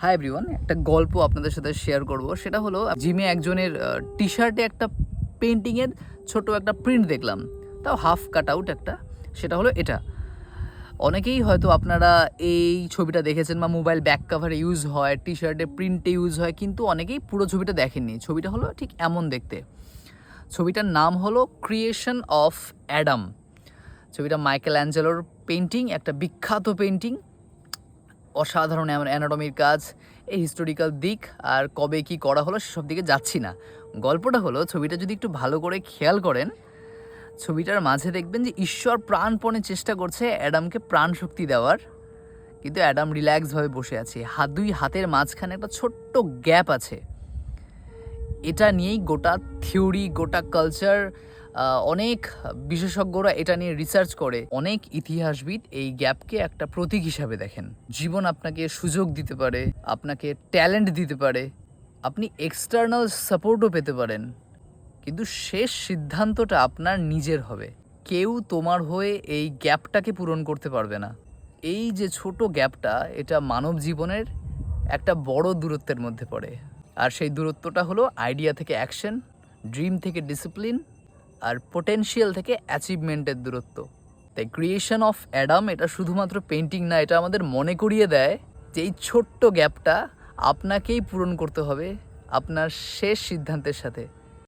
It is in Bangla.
হাই এভরিওয়ান, একটা গল্প আপনাদের সাথে শেয়ার করব। সেটা হলো জিমে একজনের টি শার্টে একটা পেন্টিংয়ের ছোট একটা প্রিন্ট দেখলাম, তাও হাফ কাট আউট একটা। সেটা হলো এটা। অনেকেই হয়তো আপনারা এই ছবিটা দেখেছেন বা মোবাইল ব্যাক কাভারে ইউজ হয়, টি শার্টে প্রিন্টে ইউজ হয়, কিন্তু অনেকেই পুরো ছবিটা দেখেননি। ছবিটা হলো ঠিক এমন দেখতে। ছবিটার নাম হলো ক্রিয়েশন অফ অ্যাডাম। ছবিটা মাইকেল অ্যাঞ্জেলোর পেন্টিং, একটা বিখ্যাত পেন্টিং। অসাধারণ অ্যানাটমির কাজ, এই হিস্টোরিক্যাল দিক আর কবে কি করা হলো সেসব দিকে যাচ্ছি না। গল্পটা হলো, ছবিটা যদি একটু ভালো করে খেয়াল করেন, ছবিটার মাঝে দেখবেন যে ঈশ্বর প্রাণপণে চেষ্টা করছে অ্যাডামকে প্রাণ শক্তি দেওয়ার, কিন্তু অ্যাডাম রিল্যাক্সভাবে বসে আছে। দুই হাতের মাঝখানে একটা ছোট্ট গ্যাপ আছে। এটা নিয়েই গোটা থিওরি, গোটা কালচার, অনেক বিশেষজ্ঞরা এটা নিয়ে রিসার্চ করে। অনেক ইতিহাসবিদ এই গ্যাপকে একটা প্রতীক হিসাবে দেখেন। জীবন আপনাকে সুযোগ দিতে পারে, আপনাকে ট্যালেন্ট দিতে পারে, আপনি এক্সটার্নাল সাপোর্টও পেতে পারেন, কিন্তু শেষ সিদ্ধান্তটা আপনার নিজের হবে। কেউ তোমার হয়ে এই গ্যাপটাকে পূরণ করতে পারবে না। এই যে ছোট গ্যাপটা, এটা মানব জীবনের একটা বড় দূরত্বের মধ্যে পড়ে। আর সেই দূরত্বটা হলো আইডিয়া থেকে অ্যাকশন, ড্রিম থেকে ডিসিপ্লিন, আর পোটেনশিয়াল থেকে অ্যাচিভমেন্টের দূরত্ব। তাই ক্রিয়েশন অফ অ্যাডাম এটা শুধুমাত্র পেন্টিং না, এটা আমাদের মনে করিয়ে দেয় যে এই ছোট্ট গ্যাপটা আপনাকেই পূরণ করতে হবে আপনার শেষ সিদ্ধান্তের সাথে।